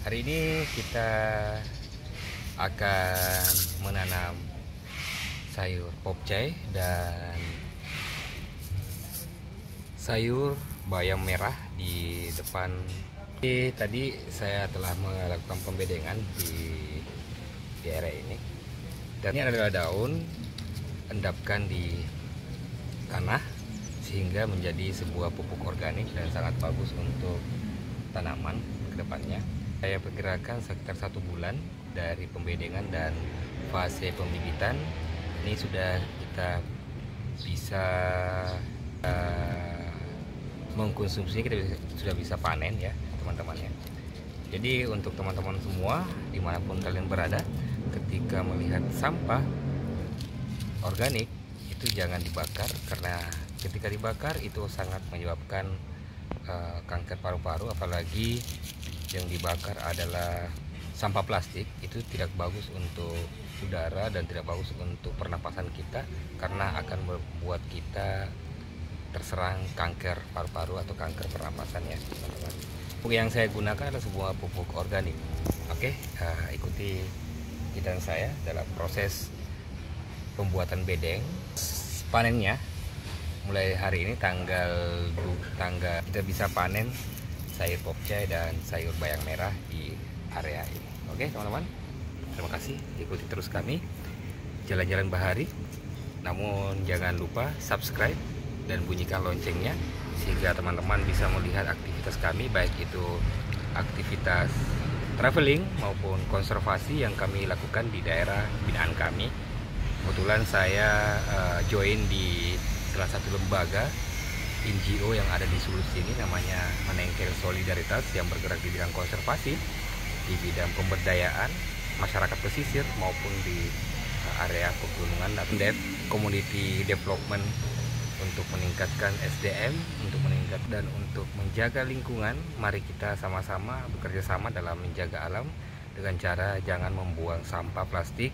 Hari ini kita akan menanam sayur pokcai dan sayur bayam merah di depan. Tadi saya telah melakukan pembedengan di area ini, dan ini adalah daun endapkan di tanah sehingga menjadi sebuah pupuk organik dan sangat bagus untuk tanaman ke depannya. Saya perkirakan sekitar 1 bulan dari pembedengan dan fase pembibitan ini sudah kita bisa mengkonsumsi, kita sudah bisa panen ya teman-teman ya. Jadi untuk teman-teman semua dimanapun kalian berada, ketika melihat sampah organik itu jangan dibakar, karena ketika dibakar itu sangat menyebabkan kanker paru-paru. Apalagi yang dibakar adalah sampah plastik, itu tidak bagus untuk udara dan tidak bagus untuk pernapasan kita, karena akan membuat kita terserang kanker paru-paru atau kanker pernapasan ya teman-teman. Pupuk yang saya gunakan adalah sebuah pupuk organik. Oke, ikuti kita saya dalam proses pembuatan bedeng. Panennya mulai hari ini tanggal kita bisa panen sayur pokcai dan sayur bayam merah di area ini. Oke teman-teman, terima kasih, ikuti terus kami jalan-jalan bahari. Namun jangan lupa subscribe dan bunyikan loncengnya sehingga teman-teman bisa melihat aktivitas kami, baik itu aktivitas traveling maupun konservasi yang kami lakukan di daerah binaan kami. Kebetulan saya join di salah satu lembaga NGO yang ada di Sulut sini, namanya Menengkel Solidaritas, yang bergerak di bidang konservasi, di bidang pemberdayaan masyarakat pesisir maupun di area pegunungan dan community development, untuk meningkatkan SDM, untuk dan untuk menjaga lingkungan. Mari kita sama-sama bekerja sama dalam menjaga alam dengan cara jangan membuang sampah plastik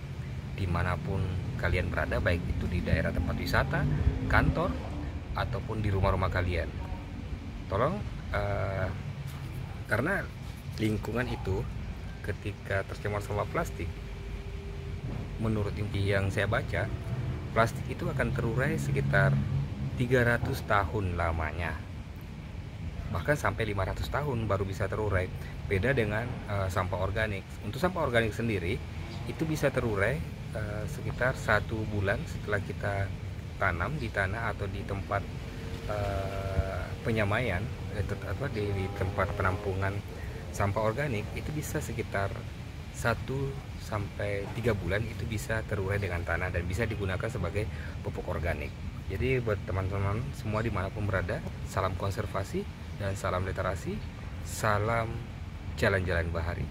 dimanapun kalian berada, baik itu di daerah tempat wisata, kantor, ataupun di rumah-rumah kalian. Tolong, karena lingkungan itu ketika tercemar sampah plastik, menurut yang saya baca, plastik itu akan terurai sekitar 300 tahun lamanya, bahkan sampai 500 tahun baru bisa terurai. Beda dengan sampah organik. Untuk sampah organik sendiri itu bisa terurai sekitar 1 bulan setelah kita tanam di tanah atau di tempat penyamaian atau di tempat penampungan sampah organik. Itu bisa sekitar 1 sampai 3 bulan itu bisa terurai dengan tanah dan bisa digunakan sebagai pupuk organik. Jadi buat teman-teman semua dimanapun berada, salam konservasi dan salam literasi, salam jalan-jalan bahari.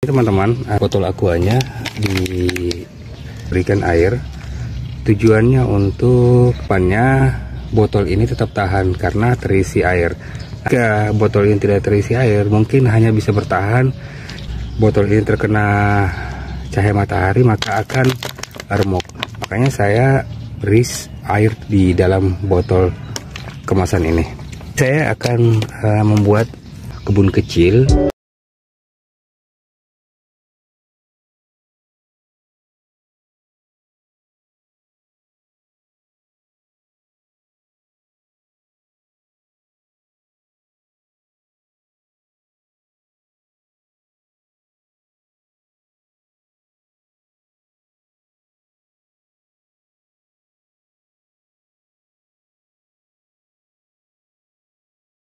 Teman-teman, botol aquanya diberikan air, tujuannya untuk depannya botol ini tetap tahan karena terisi air. Jika botol ini tidak terisi air, mungkin hanya bisa bertahan. Botol ini terkena cahaya matahari maka akan remuk. Makanya saya beri air di dalam botol kemasan ini. Saya akan membuat kebun kecil.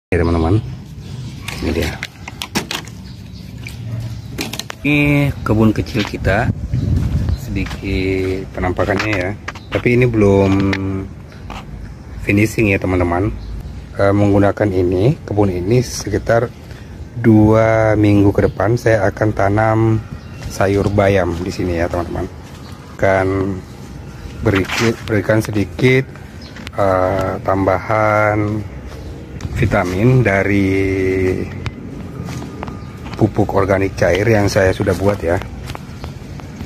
Ya teman-teman, ini dia. Ini kebun kecil kita, sedikit penampakannya ya. Tapi ini belum finishing ya teman-teman. Menggunakan ini, kebun ini sekitar 2 minggu ke depan saya akan tanam sayur bayam di sini ya teman-teman. Akan berikan sedikit tambahan vitamin dari pupuk organik cair yang saya sudah buat ya.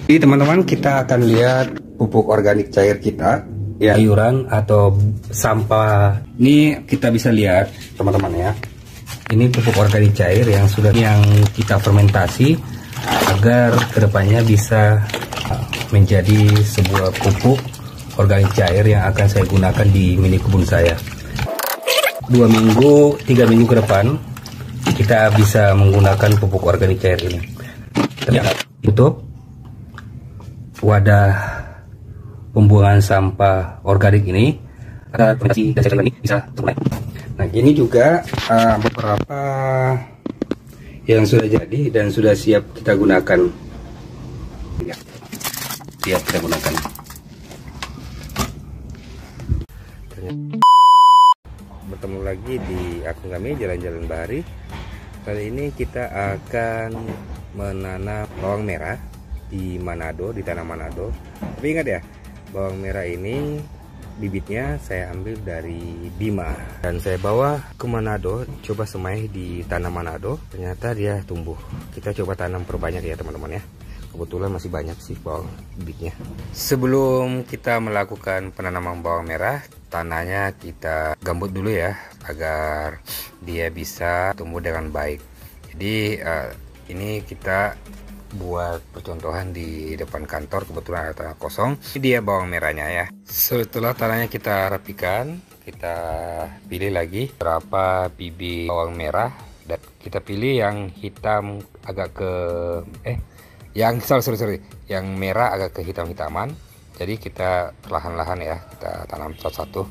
Jadi teman-teman, kita akan lihat pupuk organik cair kita ya, sayuran atau sampah. Ini kita bisa lihat teman-teman ya, ini pupuk organik cair yang kita fermentasi agar kedepannya bisa menjadi sebuah pupuk organik cair yang akan saya gunakan di mini kebun saya. 2 minggu, 3 minggu ke depan kita bisa menggunakan pupuk organik cair ini. Ya, tutup wadah pembuangan sampah organik ini. Bisa mulai. Nah, ini juga beberapa yang sudah jadi dan sudah siap kita gunakan. Ya, siap kita gunakan. Bertemu lagi di akun kami Jalan-Jalan Bahari. Kali ini kita akan menanam bawang merah di Manado, di tanah Manado. Tapi ingat ya, bawang merah ini bibitnya saya ambil dari Bima dan saya bawa ke Manado, coba semai di tanah Manado. Ternyata dia tumbuh. Kita coba tanam perbanyak ya teman-teman ya. Kebetulan masih banyak sih bawang bibitnya. Sebelum kita melakukan penanaman bawang merah, tanahnya kita gambut dulu ya, agar dia bisa tumbuh dengan baik. Jadi ini kita buat percontohan di depan kantor, kebetulan ada tanah kosong. Ini dia bawang merahnya ya. Setelah tanahnya kita rapikan, kita pilih lagi berapa bibit bawang merah, dan kita pilih yang hitam agak ke yang merah agak ke hitam-hitaman. Jadi kita perlahan-lahan ya, kita tanam satu-satu.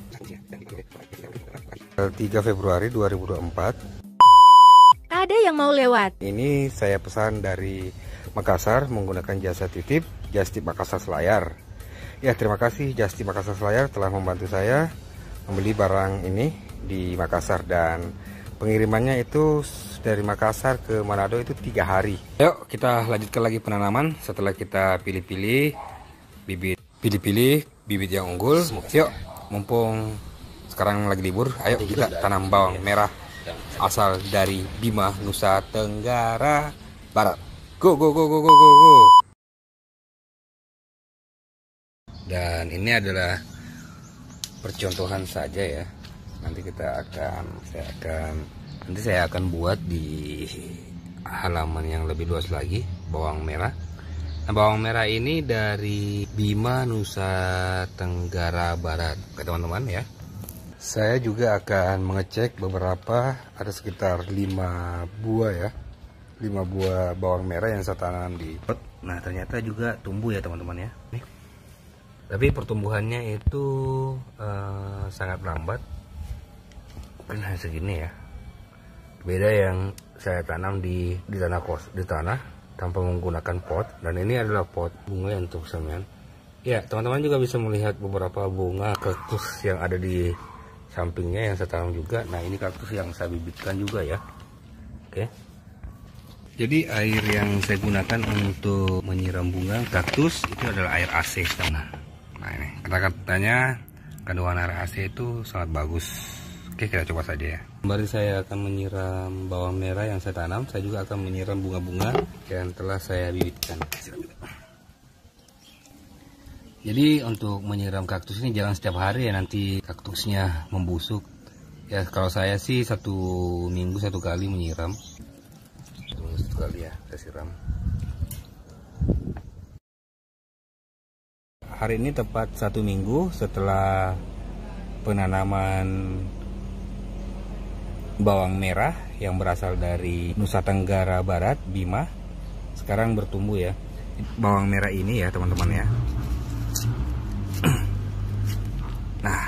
3 Februari 2024. Ada yang mau lewat. Ini saya pesan dari Makassar menggunakan jasa titip Just Tip Makassar Selayar. Ya, terima kasih Just Tip Makassar Selayar telah membantu saya membeli barang ini di Makassar, dan pengirimannya itu dari Makassar ke Manado itu 3 hari. Yuk kita lanjutkan lagi penanaman setelah kita pilih-pilih bibit yang unggul. Yuk, mumpung sekarang lagi libur, ayo kita tanam bawang merah asal dari Bima, Nusa Tenggara Barat. Go go go go go go go. Dan ini adalah percontohan saja ya. Nanti saya akan buat di halaman yang lebih luas lagi bawang merah. Nah, bawang merah ini dari Bima, Nusa Tenggara Barat, oke teman-teman ya. Saya juga akan mengecek beberapa, ada sekitar 5 buah ya, 5 buah bawang merah yang saya tanam di pot. Nah, ternyata juga tumbuh ya teman-teman ya. Nih. Tapi pertumbuhannya itu sangat lambat, mungkin hanya segini ya. Beda yang saya tanam di tanah tanpa menggunakan pot, dan ini adalah pot bunga yang untuk semen. Ya, teman-teman juga bisa melihat beberapa bunga kaktus yang ada di sampingnya yang saya tanam juga. Nah, ini kaktus yang saya bibitkan juga ya. Oke. Jadi air yang saya gunakan untuk menyiram bunga kaktus itu adalah air AC. Nah, ini kata-katanya kandungan air AC itu sangat bagus. Oke, kita coba saja ya. Kembali saya akan menyiram bawang merah yang saya tanam. Saya juga akan menyiram bunga-bunga yang telah saya bibitkan. Jadi untuk menyiram kaktus ini jangan setiap hari ya, nanti kaktusnya membusuk. Ya, kalau saya sih 1 minggu 1 kali menyiram. 1 minggu 1 kali ya saya siram. Hari ini tepat 1 minggu setelah penanaman bawang merah yang berasal dari Nusa Tenggara Barat, Bima. Sekarang bertumbuh ya. Bawang merah ini ya teman-teman ya. Nah,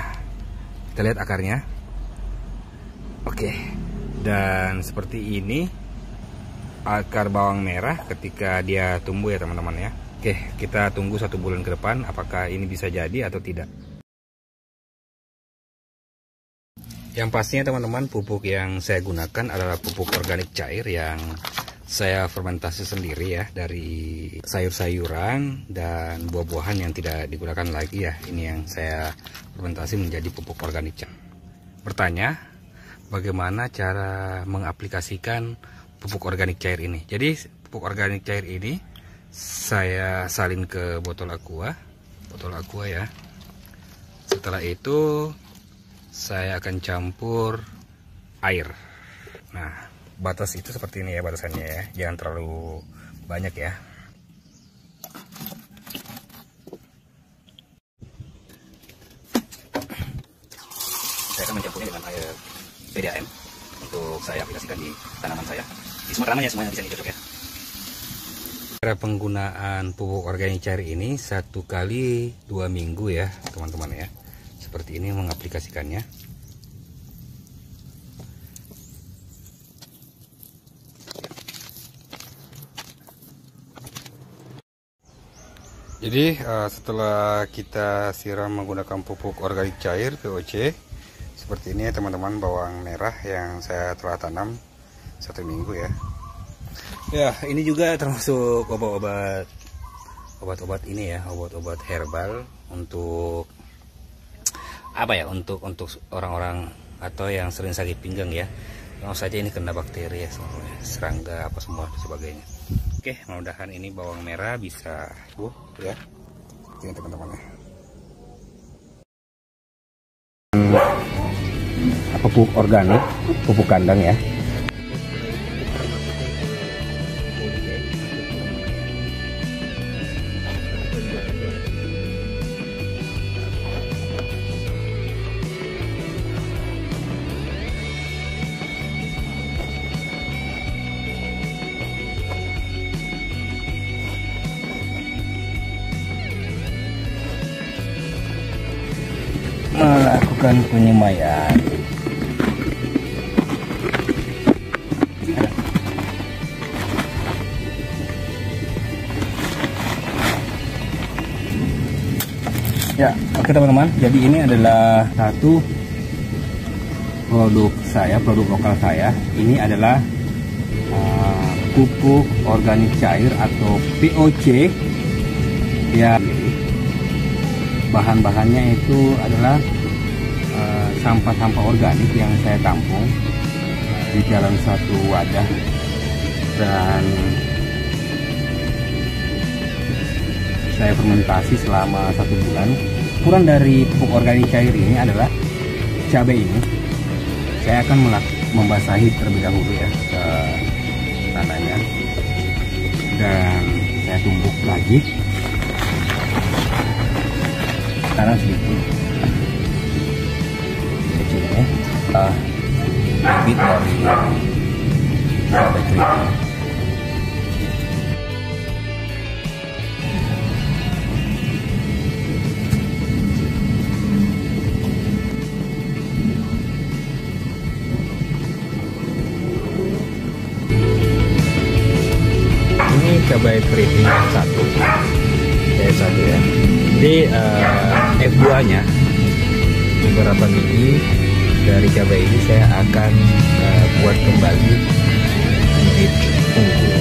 kita lihat akarnya. Oke. Dan seperti ini akar bawang merah ketika dia tumbuh ya teman-teman ya. Oke, kita tunggu 1 bulan ke depan apakah ini bisa jadi atau tidak. Yang pastinya teman-teman, pupuk yang saya gunakan adalah pupuk organik cair yang saya fermentasi sendiri ya dari sayur-sayuran dan buah-buahan yang tidak digunakan lagi ya. Ini yang saya fermentasi menjadi pupuk organik cair. Bertanya, bagaimana cara mengaplikasikan pupuk organik cair ini? Jadi pupuk organik cair ini saya salin ke botol aqua ya. Setelah itu saya akan campur air. Nah, batas itu seperti ini ya batasannya ya, jangan terlalu banyak ya. Saya akan mencampurnya dengan air PDAM untuk saya aplikasikan di tanaman saya. Di semua tanaman ya, semuanya bisa dicocok ya. Cara penggunaan pupuk organik cair ini 1 kali 2 minggu ya teman-teman ya. Seperti ini mengaplikasikannya. Jadi setelah kita siram menggunakan pupuk organik cair POC seperti ini ya teman-teman, bawang merah yang saya telah tanam 1 minggu ya. Ya, ini juga termasuk obat-obat ini ya, obat-obat herbal untuk apa ya, untuk orang-orang atau yang sering sakit pinggang ya. Langsung saja ini kena bakteri ya, serangga apa semua dan sebagainya. Oke, mudah-mudahan ini bawang merah bisa ya. Ini teman-teman ya. Pupuk organik, pupuk kandang ya. Melakukan penyemaian. Ya, oke teman-teman. Jadi ini adalah satu produk saya, produk lokal saya. Ini adalah pupuk organik cair atau POC. Ya, bahan-bahannya itu adalah sampah-sampah organik yang saya tampung di dalam satu wadah, dan saya fermentasi selama 1 bulan. Ukuran dari pupuk organik cair ini adalah cabai ini. Saya akan membasahi terlebih dahulu ya ke tanahnya, dan saya tumbuk lagi tanam sedikit kecilnya bibit dari cabai keriting. Ini cabai keriting satu ya. Jadi F2 nya beberapa biji dari cabai ini saya akan buat kembali bibit unggul.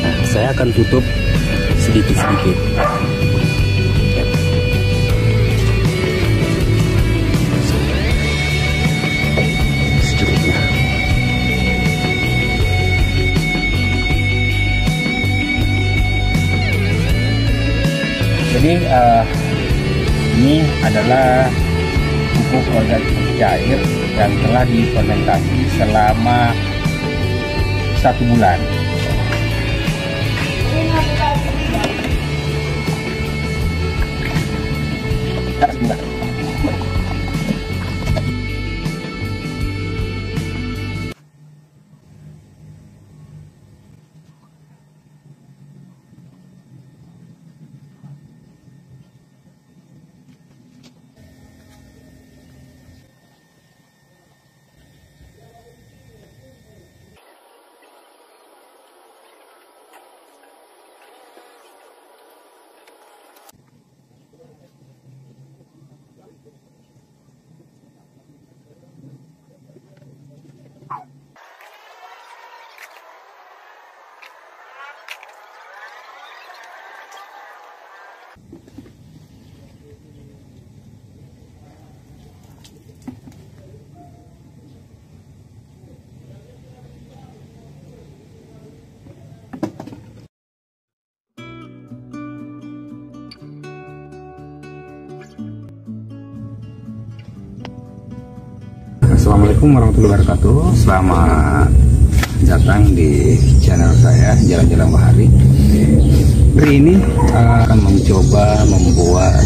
Nah, saya akan tutup sedikit-sedikit. Secukupnya. Jadi ini adalah pupuk organik cair yang telah difermentasi selama 1 bulan. Assalamualaikum warahmatullahi wabarakatuh. Selamat datang di channel saya Jalan-Jalan Bahari. Hari ini akan mencoba membuat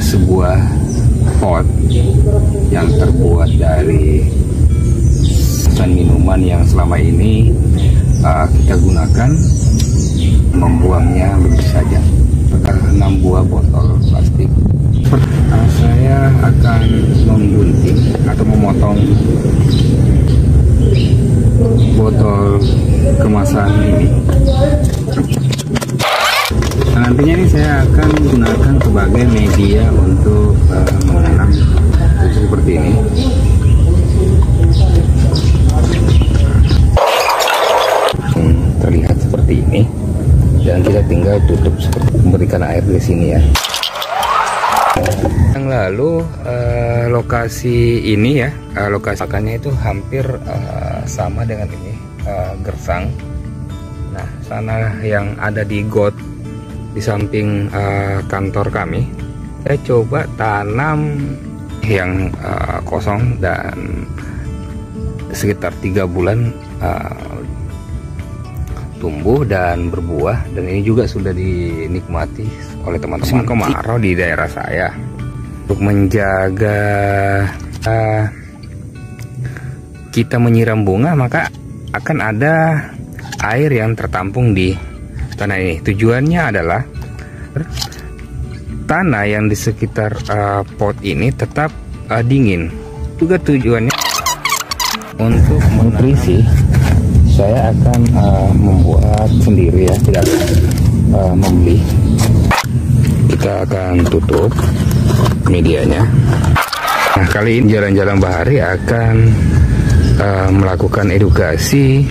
sebuah pot yang terbuat dari minuman yang selama ini kita gunakan, membuangnya begitu saja. Sekitar 6 buah botol plastik. Saya akan menggunting atau memotong botol kemasan ini. Nah, nantinya ini saya akan gunakan sebagai media untuk menanam seperti ini. Terlihat seperti ini, dan kita tinggal tutup seperti memberikan air di sini ya. Yang lalu lokasi ini ya, lokasi makannya itu hampir sama dengan ini, gersang. Nah, sana yang ada di got di samping kantor kami, saya coba tanam yang kosong, dan sekitar 3 bulan tumbuh dan berbuah, dan ini juga sudah dinikmati oleh teman-teman. Kemarau di daerah saya, untuk menjaga kita menyiram bunga, maka akan ada air yang tertampung di tanah ini. Tujuannya adalah tanah yang di sekitar pot ini tetap dingin. Juga tujuannya untuk nutrisi. Saya akan membuat sendiri ya, tidak membeli. Kita akan tutup medianya. Nah, kali ini Jalan-Jalan Bahari akan melakukan edukasi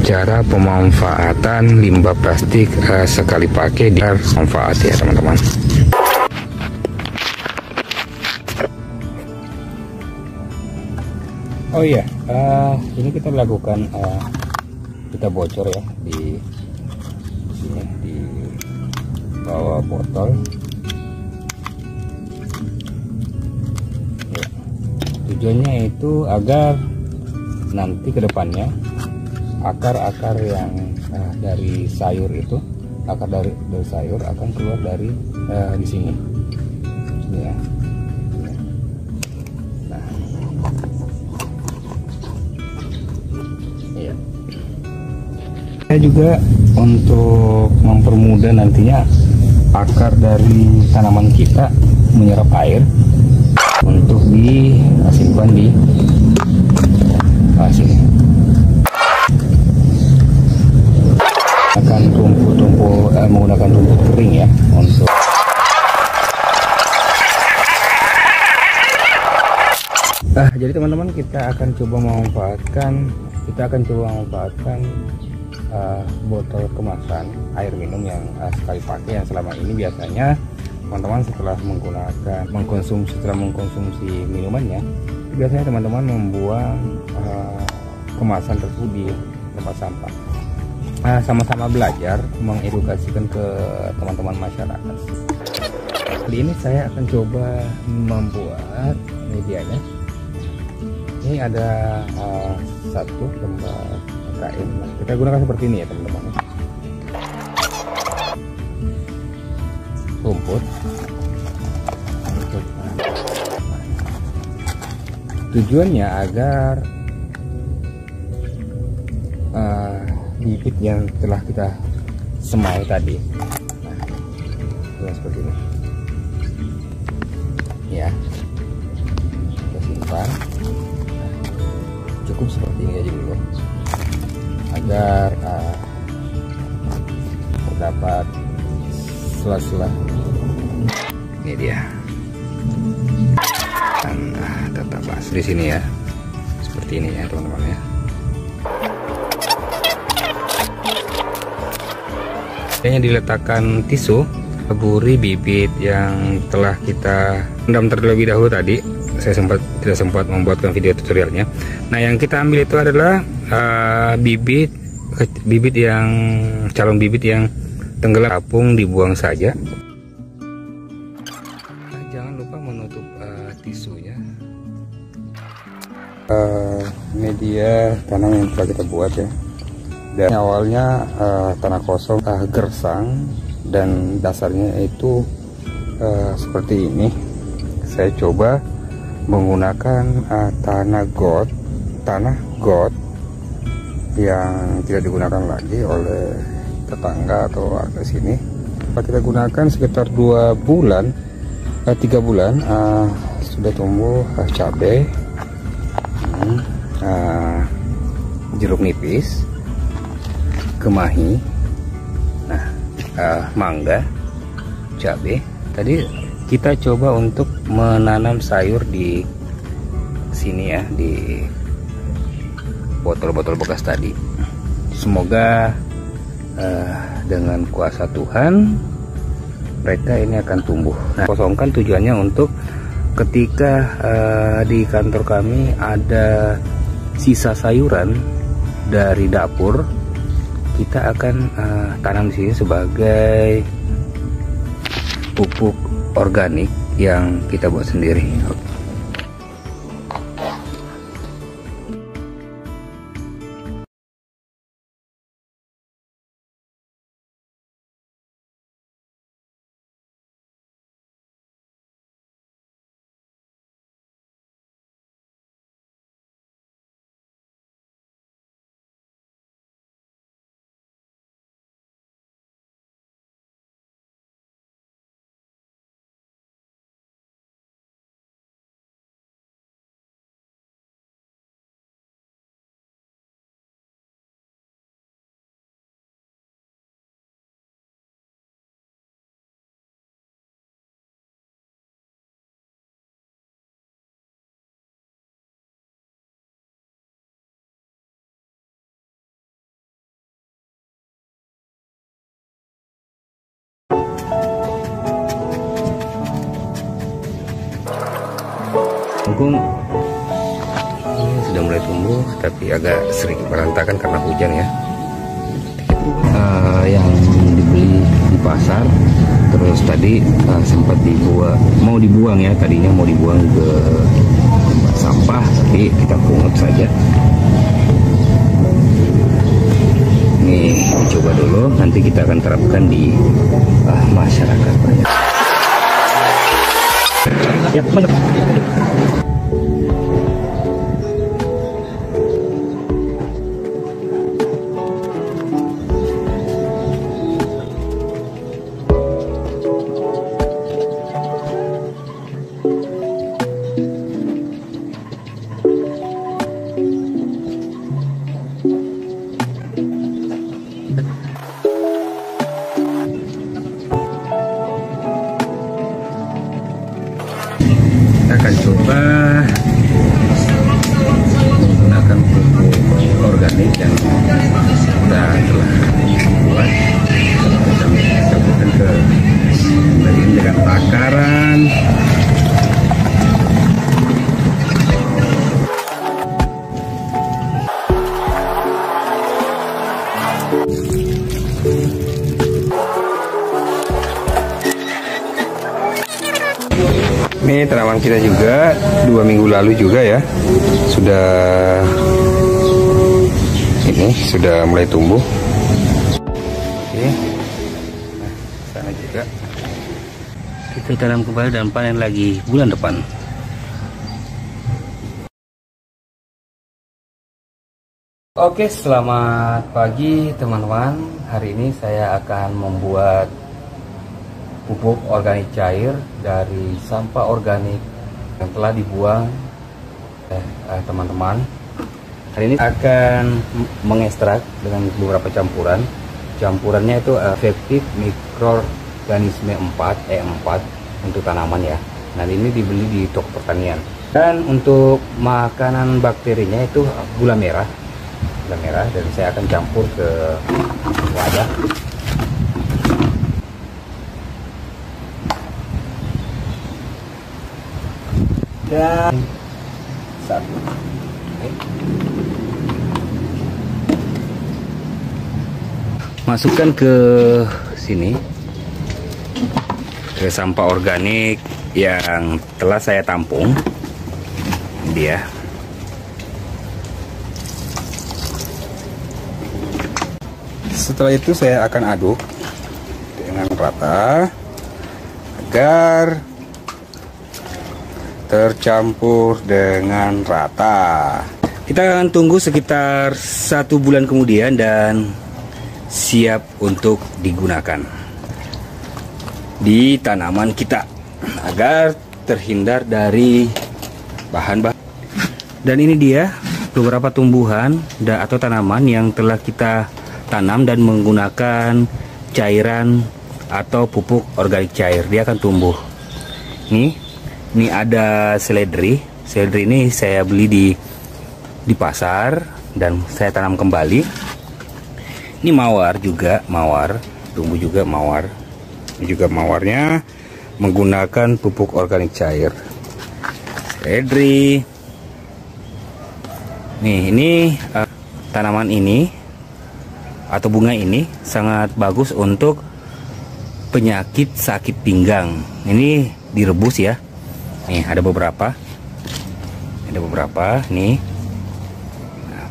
cara pemanfaatan limbah plastik sekali pakai di manfaat ya teman-teman. Oh iya, ini kita lakukan, kita bocor ya di sini, di bawah botol. Ya. Tujuannya itu agar nanti kedepannya akar-akar yang dari sayur itu, akar dari sayur akan keluar dari di sini. Ya. Saya juga untuk mempermudah nantinya akar dari tanaman kita menyerap air untuk disimpan di sini. Akan tumpuk-tumpuk, menggunakan tumpuk kering ya untuk jadi teman-teman, kita akan coba memanfaatkan botol kemasan air minum yang sekali pakai, yang selama ini biasanya teman-teman setelah mengkonsumsi minumannya, biasanya teman-teman membuang kemasan tersebut di tempat sampah. Sama-sama belajar mengedukasikan ke teman-teman masyarakat. Kali ini saya akan coba membuat medianya. Ini ada 1 lembar kain. Nah, kita gunakan seperti ini ya teman-teman. Rumput. Tujuannya agar bibit yang telah kita semai tadi, nah, seperti ini ya, kita simpan. Cukup seperti ini aja dulu, agar terdapat sela-sela. Ini dia, dan tetap basah di sini ya, seperti ini ya teman-teman ya. Kayaknya diletakkan tisu, taburi bibit yang telah kita rendam terlebih dahulu tadi. Saya tidak sempat membuatkan video tutorialnya. Nah, yang kita ambil itu adalah bibit yang calon bibit yang tenggelam, apung dibuang saja. Jangan lupa menutup tisunya. Ini dia tanah yang telah kita buat ya. Dan awalnya tanah kosong, gersang, dan dasarnya itu seperti ini. Saya coba menggunakan tanah got yang tidak digunakan lagi oleh tetangga atau warga sini. Kita gunakan sekitar 3 bulan sudah tumbuh cabai, jeruk nipis, kemahi, mangga, cabai. Tadi kita coba untuk menanam sayur di sini ya, di botol-botol bekas tadi. Semoga dengan kuasa Tuhan mereka ini akan tumbuh. Kosongkan tujuannya untuk ketika di kantor kami ada sisa sayuran dari dapur, kita akan tanam di sini sebagai pupuk organik yang kita buat sendiri. Kangkung ini sudah mulai tumbuh, tapi agak sering berantakan karena hujan ya. Yang dibeli di pasar, terus tadi sempat mau dibuang ya, tadinya mau dibuang ke tempat sampah, tapi kita pungut saja. Nih, coba dulu, nanti kita akan terapkan di masyarakat banyak. Ya, mantap. Kita akan coba menggunakan pupuk organik yang sudah telah dibuat. Kita campurkan ke bagian dengan takaran. Ini tanaman kita juga 2 minggu lalu juga ya, sudah mulai tumbuh. Oke, nah, sana juga kita tanam kembali dan panen lagi bulan depan. Oke, selamat pagi teman-teman. Hari ini saya akan membuat pupuk organik cair dari sampah organik yang telah dibuang teman-teman. Hari ini akan mengekstrak dengan beberapa campuran. Campurannya itu efektif mikroorganisme 4 untuk tanaman ya. Nah, ini dibeli di toko pertanian. Dan untuk makanan bakterinya itu gula merah, dan saya akan campur ke wadah. Dan satu. Masukkan ke sini, ke sampah organik yang telah saya tampung. Dia setelah itu saya akan aduk dengan rata agar tercampur dengan rata. Kita akan tunggu sekitar 1 bulan kemudian dan siap untuk digunakan di tanaman kita agar terhindar dari bahan-bahan. Dan ini dia beberapa tumbuhan atau tanaman yang telah kita tanam dan menggunakan cairan atau pupuk organik cair. Dia akan tumbuh. Ini ada seledri. Seledri ini saya beli di pasar dan saya tanam kembali. Ini mawar juga, mawar tumbuh juga mawar. Ini juga mawarnya menggunakan pupuk organik cair. Seledri. Nih, ini tanaman ini atau bunga ini sangat bagus untuk penyakit sakit pinggang. Ini direbus ya. Nih, ada beberapa. Ada beberapa nih. Nah,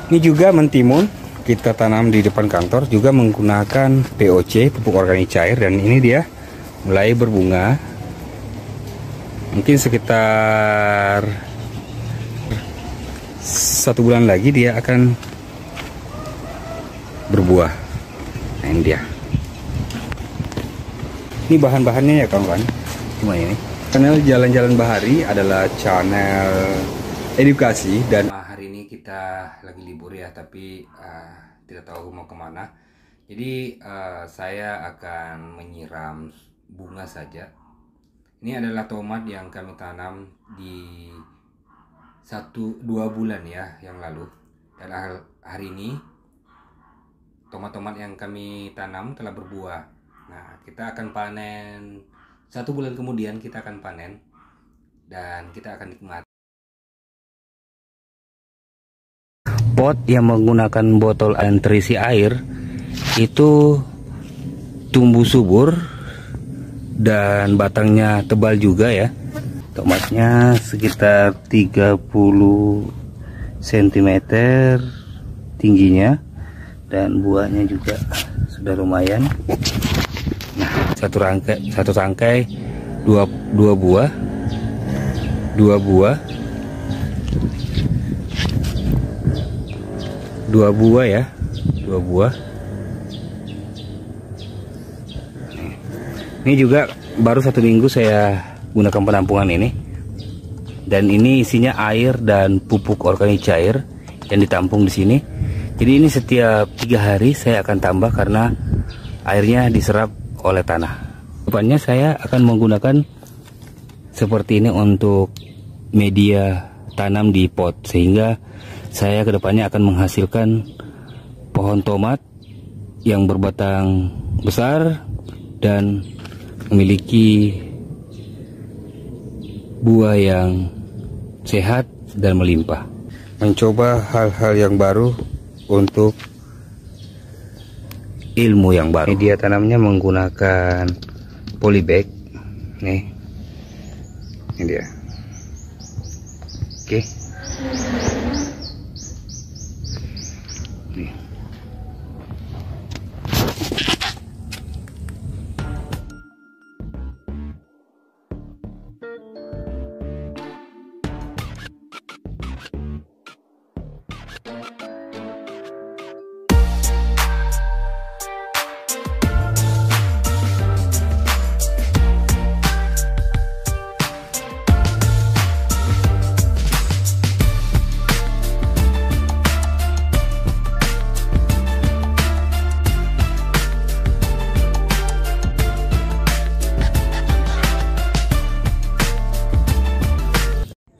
ini juga mentimun kita tanam di depan kantor juga menggunakan POC, pupuk organik cair, dan ini dia mulai berbunga. Mungkin sekitar 1 bulan lagi dia akan berbuah. Nah, ini dia. Ini bahan-bahannya ya kawan-kawan. Cuma ini. Channel Jalan-Jalan Bahari adalah channel edukasi dan hari ini kita lagi libur ya, tapi tidak tahu mau kemana. Jadi saya akan menyiram bunga saja. Ini adalah tomat yang kami tanam di 1-2 bulan ya yang lalu, dan hari ini tomat-tomat yang kami tanam telah berbuah. Nah, kita akan panen 1 bulan kemudian, kita akan panen dan kita akan nikmati. Pot yang menggunakan botol dan terisi air itu tumbuh subur dan batangnya tebal juga ya. Tomatnya sekitar 30 cm tingginya dan buahnya juga sudah lumayan. Nah, satu tangkai dua buah ya, 2 buah. Ini juga baru 1 minggu saya gunakan penampungan ini, dan ini isinya air dan pupuk organik cair yang ditampung di sini. Jadi ini setiap 3 hari saya akan tambah karena airnya diserap oleh tanah. Depannya saya akan menggunakan seperti ini untuk media tanam di pot, sehingga saya kedepannya akan menghasilkan pohon tomat yang berbatang besar dan memiliki buah yang sehat dan melimpah. Mencoba hal-hal yang baru untuk ilmu yang baru. Ini dia tanamnya menggunakan polybag. Nih, ini dia. Oke. Nih.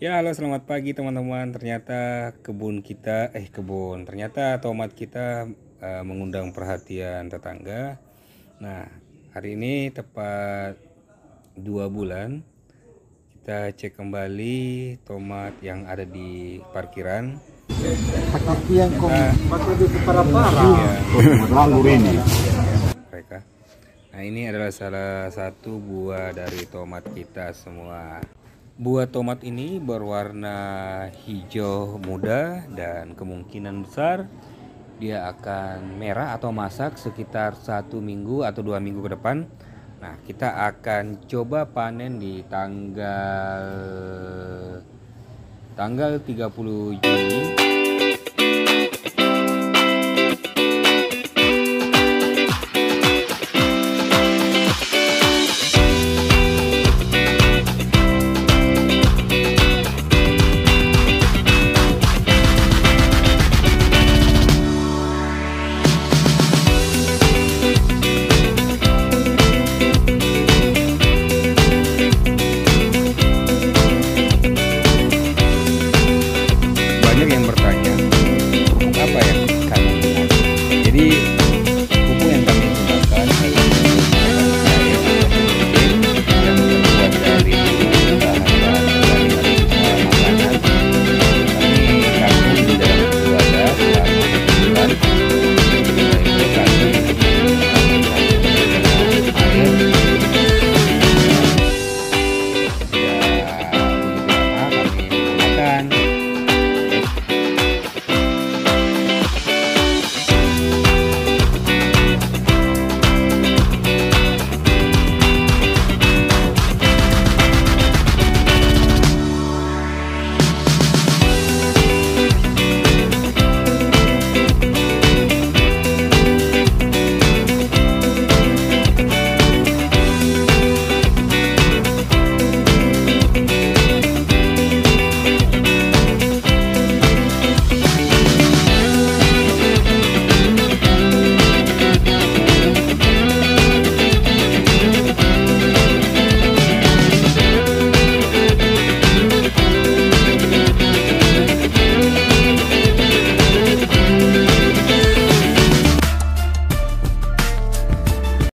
Ya, halo, selamat pagi teman-teman. Ternyata ternyata tomat kita mengundang perhatian tetangga. Nah, hari ini tepat 2 bulan kita cek kembali tomat yang ada di parkiran. Mereka. Nah, ini adalah salah satu buah dari tomat kita semua. Buah tomat ini berwarna hijau muda dan kemungkinan besar dia akan merah atau masak sekitar 1 minggu atau 2 minggu ke depan. Nah, kita akan coba panen di tanggal 30 Juni